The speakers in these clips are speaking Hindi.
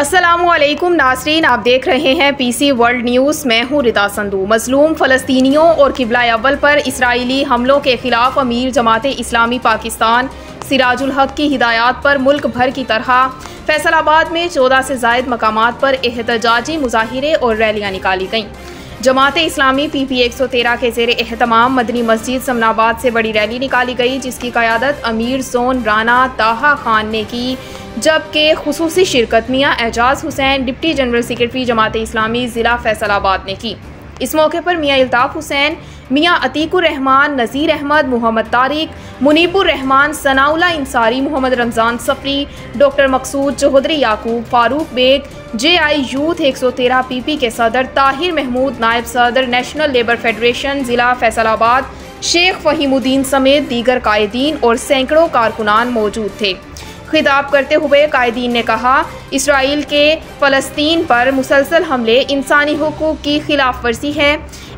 अस्सलामुअलैकुम नाज़रीन, आप देख रहे हैं पीसी वर्ल्ड न्यूज़। मैं हूँ रिदा संधू। मजलूम फलस्तीनियों और किबला अव्वल पर इसराइली हमलों के खिलाफ अमीर जमात इस्लामी पाकिस्तान सिराजुल हक की हिदायत पर मुल्क भर की तरह फैसलाबाद में 14 से ज़ायद मकामात पर एहतजाजी मुजाहिरे और रैलियाँ निकाली गईं। जमात इस्लामी PP 113 के ज़ेरे एहतमाम मदनी मस्जिद समनाबाद से बड़ी रैली निकाली गई, जिसकी क़यादत अमीर जोन राना ताहा खान ने की, जबकि खुसूसी शिरकत Mian Ejaz Hussain deputy general secretary Jamaat Islami ज़िला फैसलाबाद ने की। इस मौके पर मियाँ इल्ताफ़ हुसैन, मियाँ अतीकुर रहमान, नज़ीर Ahmad, Mohammad Tariq, Munibur Rahman, Sanaullah इंसारी, Mohammad Ramzan Safri, doctor Maqsood Chaudhry, Yaqoob Farooq Baig, JI youth 113 PP के सदर ताहिर महमूद, नायब सदर नेशनल लेबर फेडरेशन ज़िला फैसलाबाद शेख फ़हीमुद्दीन समेत दीगर कायदीन और सैकड़ों कारकुनान मौजूद थे। खिताब करते हुए कायदीन ने कहा, इसराइल के फ़लस्तीन पर मुसलसल हमले इंसानी हुकूक की खिलाफ वर्जी है।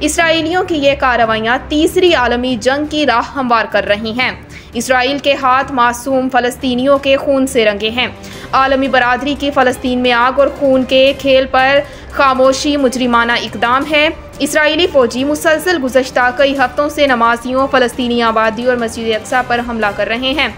इसराइलियों की ये कार्रवाइयाँ तीसरी आलमी जंग की राह हमवार कर रही हैं। इसराइल के हाथ मासूम फ़लस्तीनियों के खून से रंगे हैं। आलमी बरादरी की फ़लस्तीन में आग और खून के खेल पर खामोशी मुजरिमाना इकदाम है। इसराइली फ़ौजी मुसलसल गुज़श्ता कई हफ्तों से नमाजियों, फ़लस्तीनी आबादी और मस्जिद अक्सा पर हमला कर रहे हैं,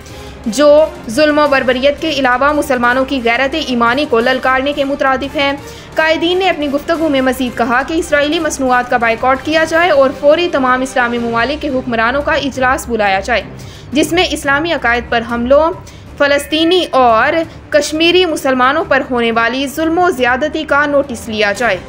जो जुल्म व बर्बरियत के अलावा मुसलमानों की गैरत ईमानी को ललकारने के मुतरादिफ है। कायदीन ने अपनी गुफ्तगू में मज़ीद कहा कि इसराइली मसनूआत का बाइकआउट किया जाए और फौरी तमाम इस्लामी ममालिक के हुक्मरानों का इजलास बुलाया जाए, जिसमें इस्लामी अकायद पर हमलों, फ़लस्तीनी और कश्मीरी मुसलमानों पर होने वाली जुल्म व ज़्यादती का नोटिस लिया जाए।